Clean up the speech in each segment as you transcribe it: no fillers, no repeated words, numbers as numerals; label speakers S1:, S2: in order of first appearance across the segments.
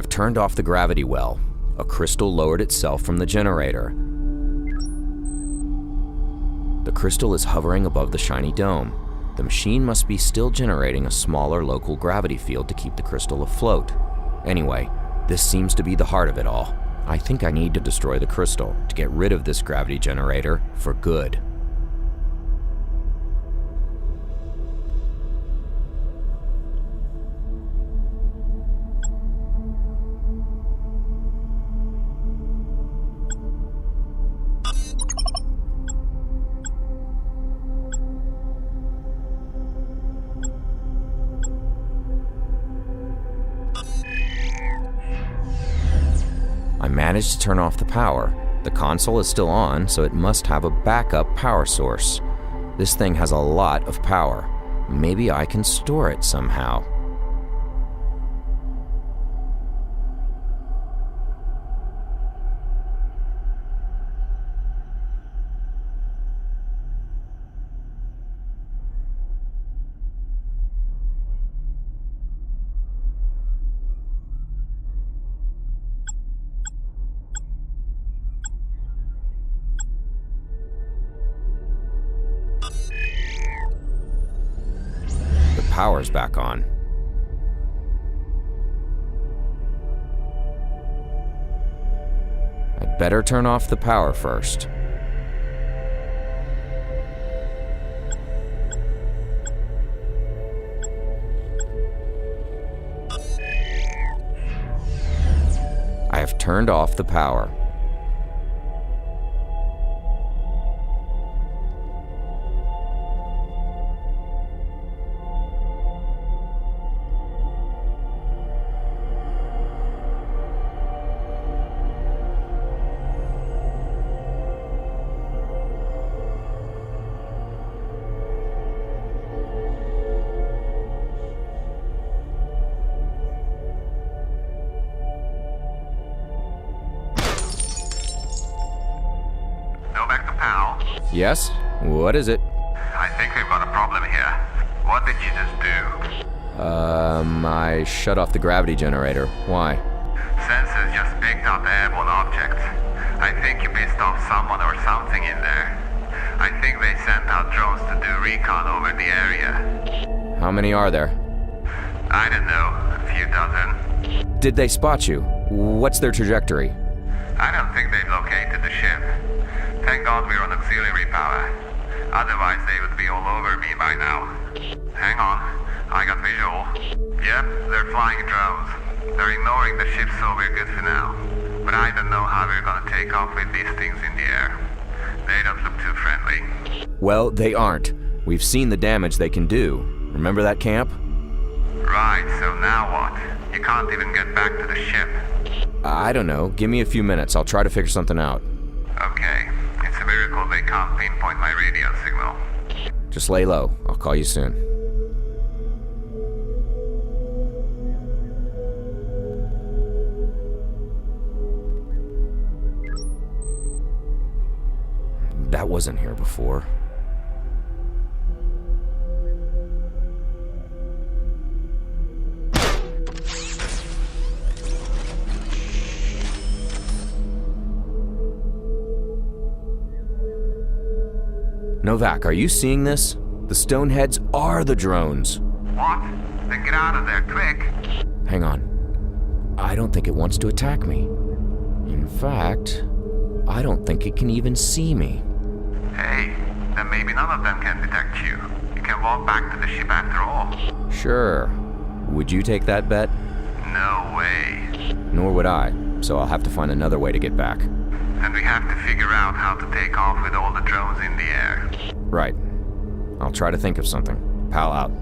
S1: have turned off the gravity well. A crystal lowered itself from the generator. The crystal is hovering above the shiny dome. The machine must be still generating a smaller local gravity field to keep the crystal afloat. Anyway, this seems to be the heart of it all. I think I need to destroy the crystal to get rid of this gravity generator for good. I managed to turn off the power. The console is still on, so it must have a backup power source. This thing has a lot of power. Maybe I can store it somehow. Power's back on. I'd better turn off the power first. I have turned off the power. Yes? What is it?
S2: I think we've got a problem here. What did you just do?
S1: I shut off the gravity generator. Why?
S2: Sensors just picked up airborne objects. I think you pissed off someone or something in there. I think they sent out drones to do recon over the area.
S1: How many are there?
S2: I don't know, a few dozen.
S1: Did they spot you? What's their trajectory?
S2: I don't think they've located the ship. Thank God we're on auxiliary power. Otherwise they would be all over me by now. Hang on, I got visual. Yep, they're flying drones. They're ignoring the ship, so we're good for now. But I don't know how we're gonna take off with these things in the air. They don't look too friendly.
S1: Well, they aren't. We've seen the damage they can do. Remember that camp?
S2: Right, so now what? You can't even get back to the ship.
S1: I don't know. Give me a few minutes. I'll try to figure something out.
S2: Okay. It's a miracle they can't pinpoint my radio signal.
S1: Just lay low. I'll call you soon. That wasn't here before. Novak, are you seeing this? The Stoneheads are the drones.
S2: What? Then get out of there, quick!
S1: Hang on. I don't think it wants to attack me. In fact, I don't think it can even see me.
S2: Hey, then maybe none of them can detect you. You can walk back to the ship after all.
S1: Sure. Would you take that bet?
S2: No way.
S1: Nor would I, so I'll have to find another way to get back.
S2: And we have to figure out how to take off with all the drones in the air.
S1: Right. I'll try to think of something. Pal out.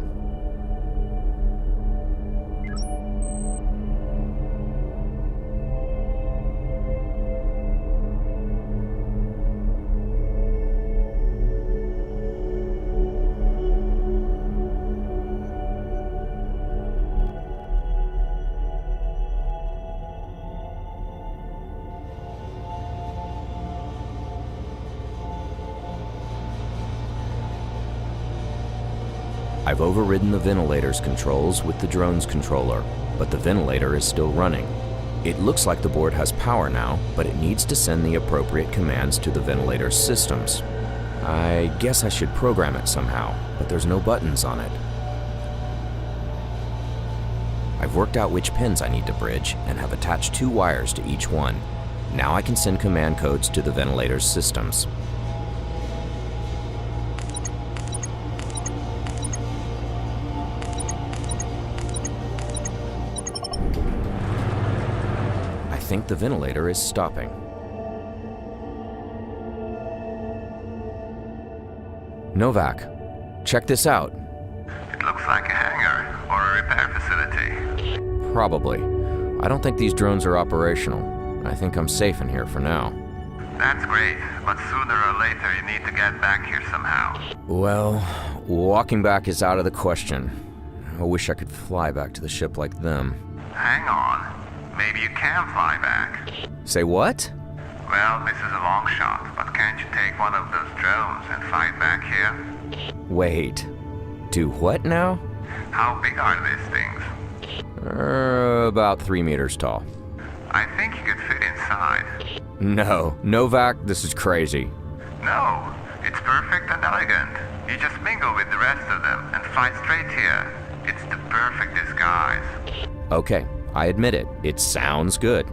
S1: I've overridden the ventilator's controls with the drone's controller, but the ventilator is still running. It looks like the board has power now, but it needs to send the appropriate commands to the ventilator's systems. I guess I should program it somehow, but there's no buttons on it. I've worked out which pins I need to bridge and have attached 2 wires to each one. Now I can send command codes to the ventilator's systems. I think the ventilator is stopping. Novak, check this out.
S2: It looks like a hangar or a repair facility.
S1: Probably. I don't think these drones are operational. I think I'm safe in here for now.
S2: That's great, but sooner or later you need to get back here somehow.
S1: Well, walking back is out of the question. I wish I could fly back to the ship like them.
S2: Hang on. Maybe you can fly back.
S1: Say what?
S2: Well, this is a long shot, but can't you take one of those drones and fly back here?
S1: Wait. Do what now?
S2: How big are these things?
S1: About 3 meters tall.
S2: I think you could fit inside.
S1: No, Novak, this is crazy.
S2: No, it's perfect and elegant. You just mingle with the rest of them and fly straight here. It's the perfect disguise.
S1: Okay, I admit it. It sounds good.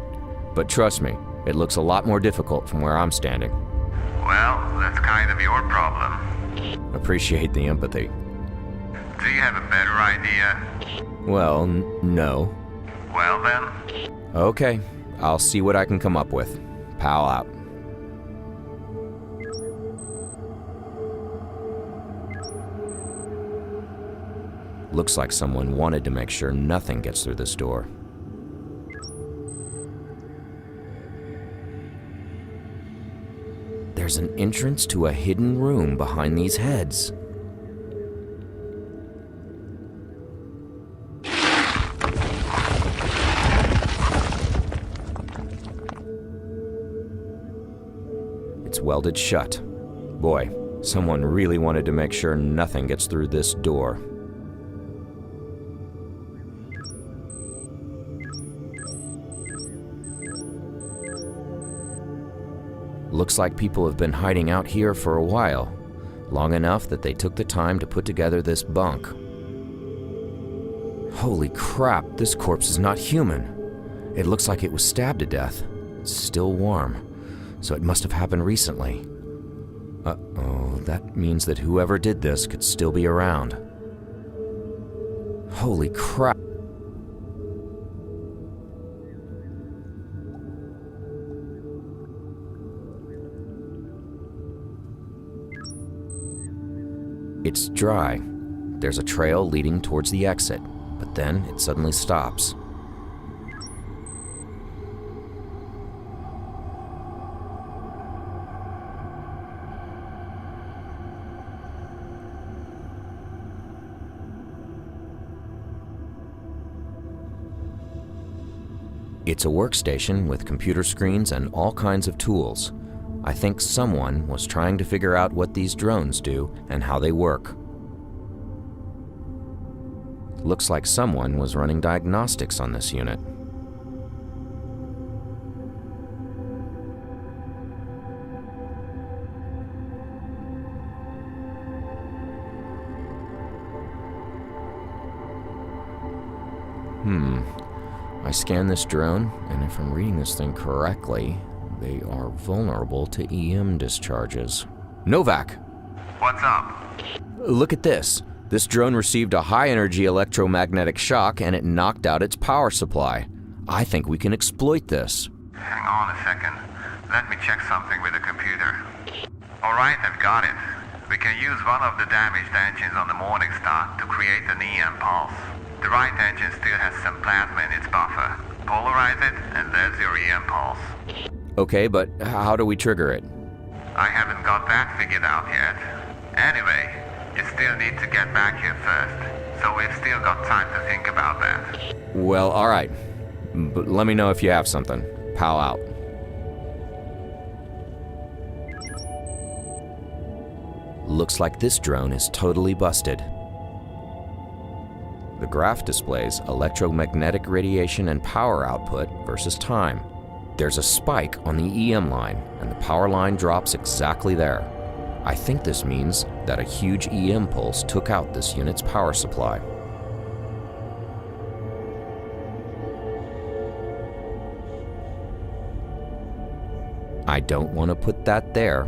S1: But trust me, it looks a lot more difficult from where I'm standing.
S2: Well, that's kind of your problem.
S1: Appreciate the empathy.
S2: Do you have a better idea?
S1: Well, no.
S2: Well then.
S1: Okay, I'll see what I can come up with. Pal out. Looks like someone wanted to make sure nothing gets through this door. There's an entrance to a hidden room behind these heads. It's welded shut. Boy, someone really wanted to make sure nothing gets through this door. Looks like people have been hiding out here for a while, long enough that they took the time to put together this bunk. Holy crap, this corpse is not human. It looks like it was stabbed to death. It's still warm, so it must have happened recently. Uh-oh, that means that whoever did this could still be around. Holy crap. It's dry. There's a trail leading towards the exit, but then it suddenly stops. It's a workstation with computer screens and all kinds of tools. I think someone was trying to figure out what these drones do and how they work. Looks like someone was running diagnostics on this unit. I scan this drone, and if I'm reading this thing correctly, they are vulnerable to EM discharges. Novak!
S2: What's up?
S1: Look at this. This drone received a high-energy electromagnetic shock, and it knocked out its power supply. I think we can exploit this.
S2: Hang on a second. Let me check something with the computer. Alright, I've got it. We can use one of the damaged engines on the Morningstar to create an EM pulse. The right engine still has some plasma in its buffer. Polarize it, and there's your EM pulse.
S1: Okay, but how do we trigger it?
S2: I haven't got that figured out yet. Anyway, you still need to get back here first, so we've still got time to think about that.
S1: Well, alright. But let me know if you have something. Pal out. Looks like this drone is totally busted. The graph displays electromagnetic radiation and power output versus time. There's a spike on the EM line, and the power line drops exactly there. I think this means that a huge EM pulse took out this unit's power supply. I don't want to put that there.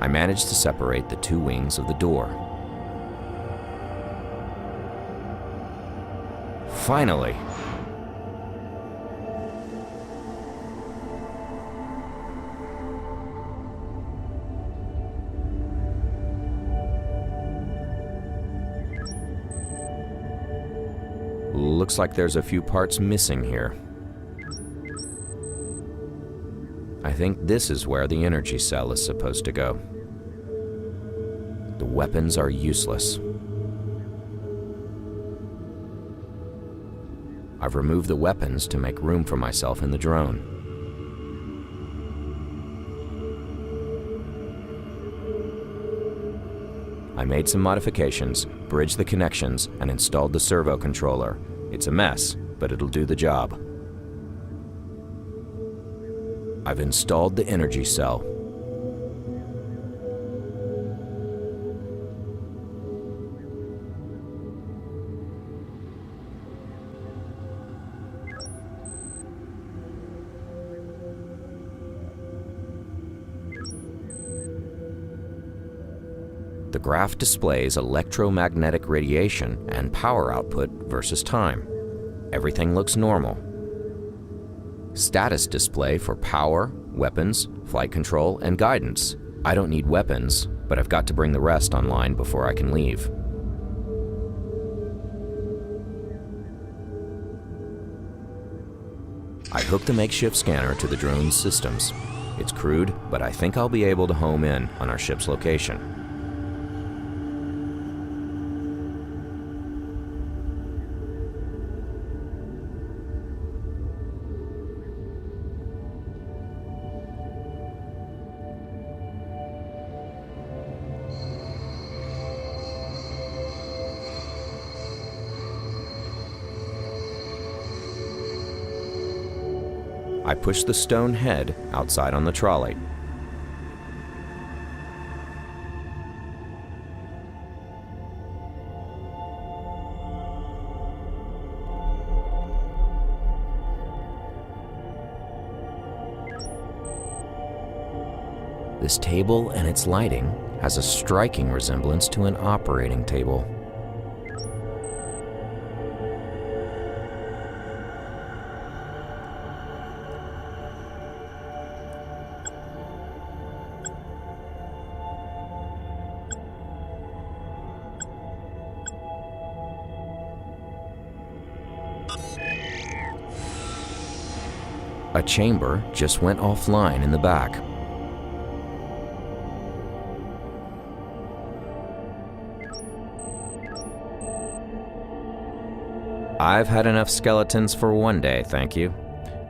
S1: I managed to separate the two wings of the door. Finally! Looks like there's a few parts missing here. I think this is where the energy cell is supposed to go. The weapons are useless. I've removed the weapons to make room for myself in the drone. I made some modifications, bridged the connections, and installed the servo controller. It's a mess, but it'll do the job. I've installed the energy cell. The graph displays electromagnetic radiation and power output versus time. Everything looks normal. Status display for power, weapons, flight control, and guidance. I don't need weapons, but I've got to bring the rest online before I can leave. I hooked the makeshift scanner to the drone's systems. It's crude, but I think I'll be able to home in on our ship's location. I pushed the stone head outside on the trolley. This table and its lighting has a striking resemblance to an operating table. A chamber just went offline in the back. I've had enough skeletons for one day, thank you.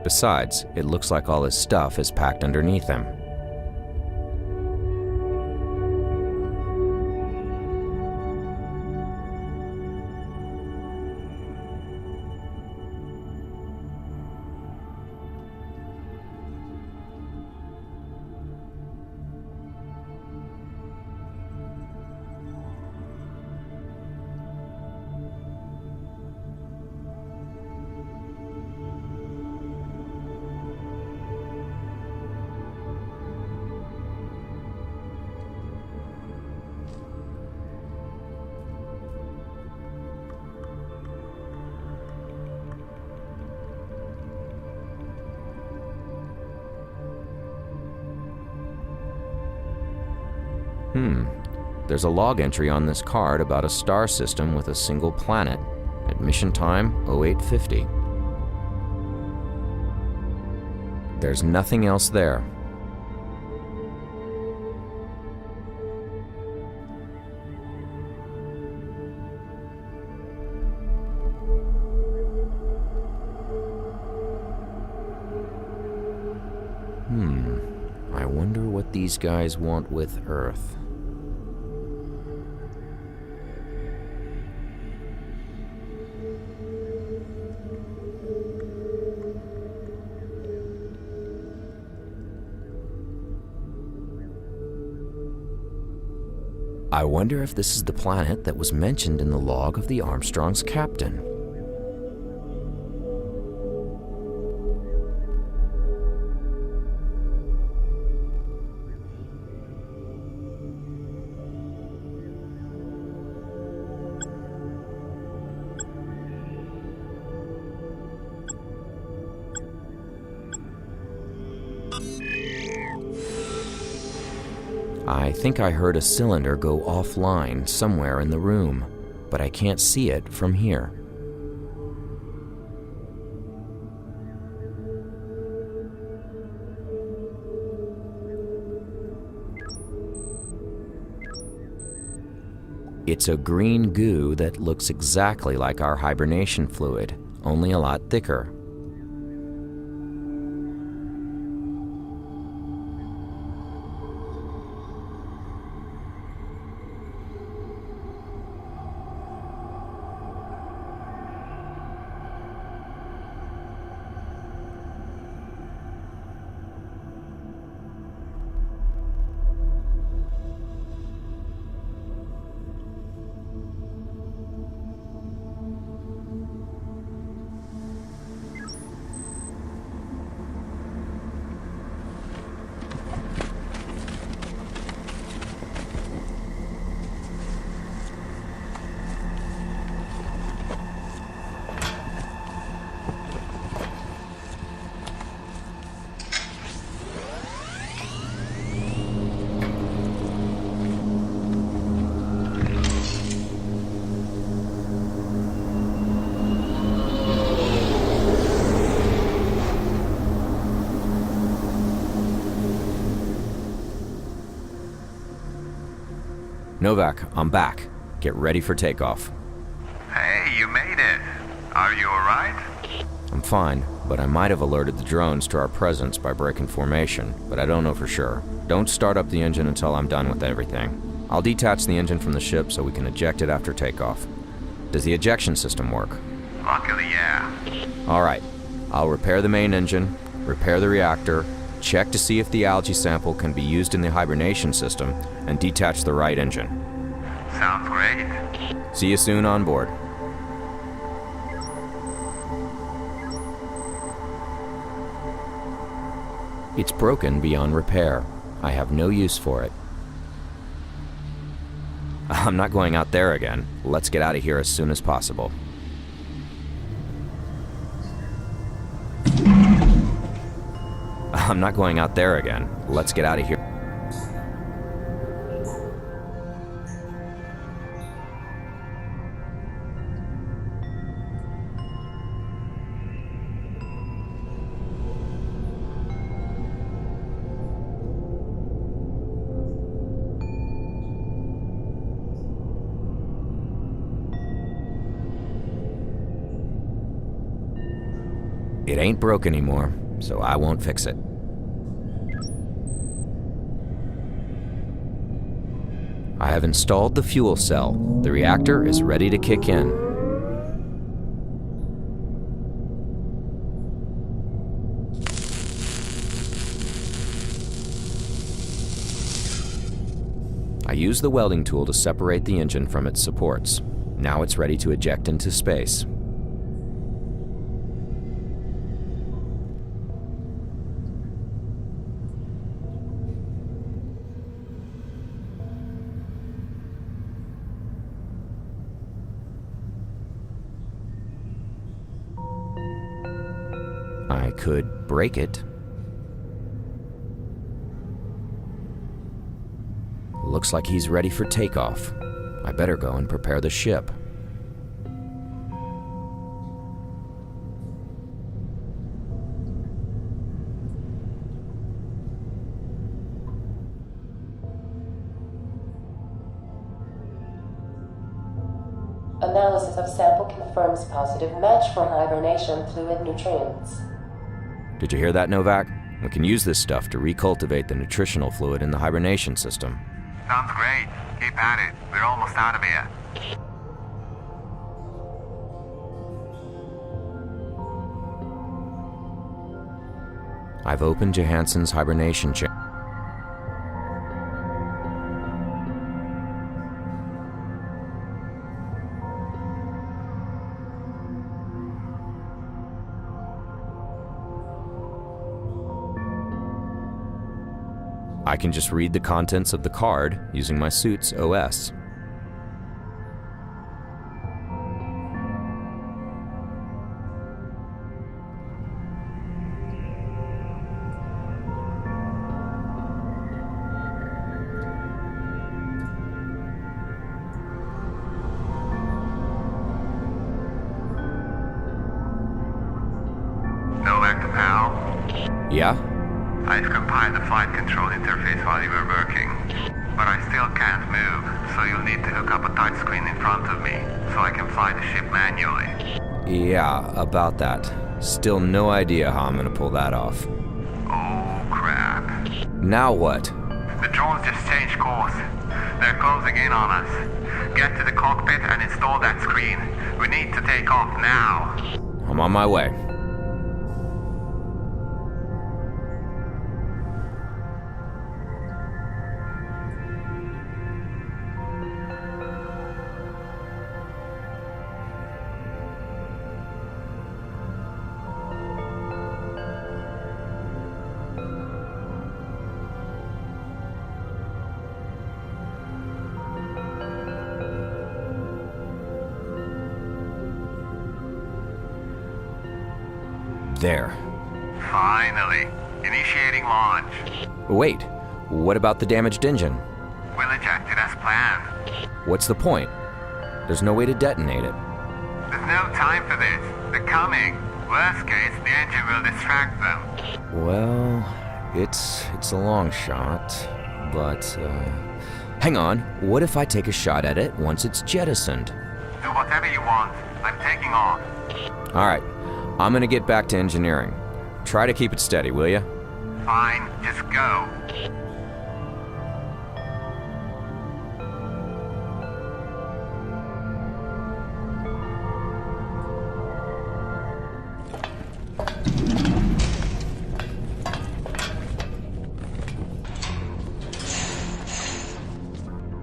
S1: Besides, it looks like all his stuff is packed underneath him. There's a log entry on this card about a star system with a single planet. Admission time 0850. There's nothing else there. I wonder what these guys want with Earth. I wonder if this is the planet that was mentioned in the log of the Armstrong's captain. I think I heard a cylinder go offline somewhere in the room, but I can't see it from here. It's a green goo that looks exactly like our hibernation fluid, only a lot thicker. Novak, I'm back. Get ready for takeoff.
S2: Hey, you made it. Are you alright?
S1: I'm fine, but I might have alerted the drones to our presence by breaking formation, but I don't know for sure. Don't start up the engine until I'm done with everything. I'll detach the engine from the ship so we can eject it after takeoff. Does the ejection system work?
S2: Luckily, yeah.
S1: Alright, I'll repair the main engine, repair the reactor, check to see if the algae sample can be used in the hibernation system, and detach the right engine.
S2: Sounds great.
S1: See you soon on board. It's broken beyond repair. I have no use for it. I'm not going out there again. Let's get out of here as soon as possible. I'm not going out there again. Let's get out of here. It ain't broke anymore, so I won't fix it. I have installed the fuel cell. The reactor is ready to kick in. I use the welding tool to separate the engine from its supports. Now it's ready to eject into space. I could break it. Looks like he's ready for takeoff. I better go and prepare the ship.
S3: Analysis of sample confirms positive match for hibernation fluid nutrients.
S1: Did you hear that, Novak? We can use this stuff to recultivate the nutritional fluid in the hibernation system.
S2: Sounds great. Keep at it. We're almost out of here.
S1: I've opened Johansson's hibernation chamber. I can just read the contents of the card using my suit's OS.
S2: Nelegcom, pal.
S1: Yeah?
S2: I've compiled the flight control interface while you were working, but I still can't move, so you'll need to hook up a touchscreen in front of me, so I can fly the ship manually.
S1: Yeah, about that. Still no idea how I'm gonna pull that off.
S2: Oh, crap.
S1: Now what?
S2: The drones just changed course. They're closing in on us. Get to the cockpit and install that screen. We need to take off now.
S1: I'm on my way. There.
S2: Finally. Initiating launch.
S1: Wait, what about the damaged engine?
S2: We'll eject it as planned.
S1: What's the point? There's no way to detonate it.
S2: There's no time for this. They're coming. Worst case, the engine will distract them.
S1: Well, it's a long shot, but, hang on, what if I take a shot at it once it's jettisoned?
S2: Do whatever you want. I'm taking off.
S1: Alright, I'm gonna get back to engineering. Try to keep it steady, will ya?
S2: Fine, just go.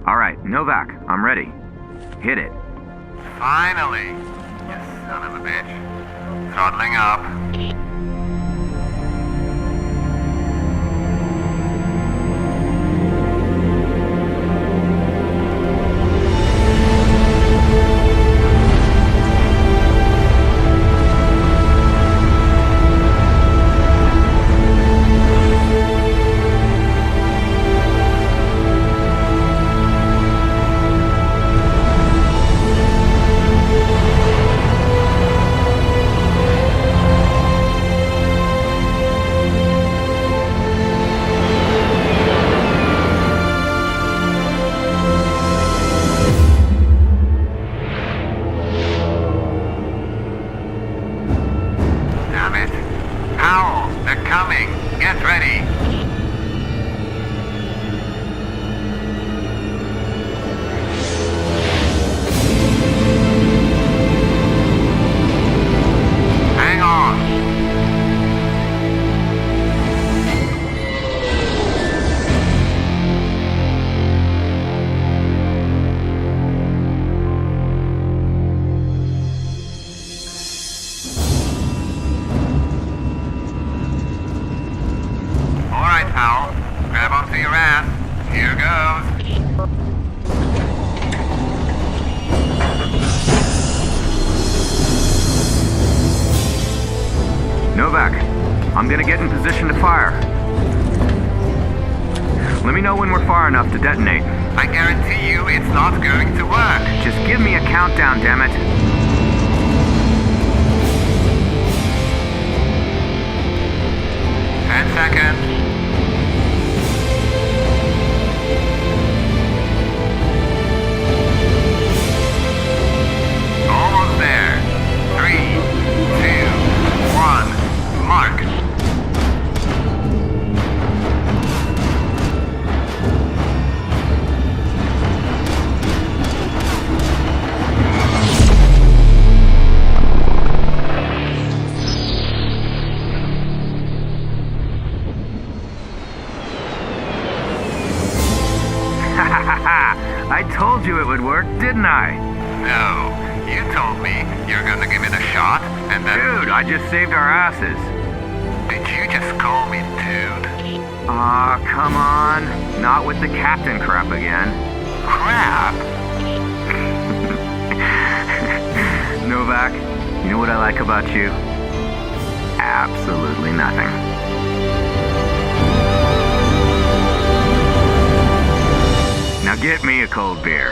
S1: Alright, Novak, I'm ready. Hit it.
S2: Finally! You son of a bitch. Throttling up.
S1: Novak, I'm gonna get in position to fire. Let me know when we're far enough to detonate.
S2: I guarantee you it's not going to work.
S1: Just give me a countdown, damn it.
S2: 10 seconds. Almost there. 3, 2, 1, mark.
S4: told you it would work, didn't I?
S2: No, you told me you're gonna give it a shot, and then...
S4: Dude, I just saved our asses.
S2: Did you just call me dude?
S4: Aw, come on. Not with the captain crap again.
S2: Crap!
S4: Novak, you know what I like about you? Absolutely nothing. Now get me a cold beer.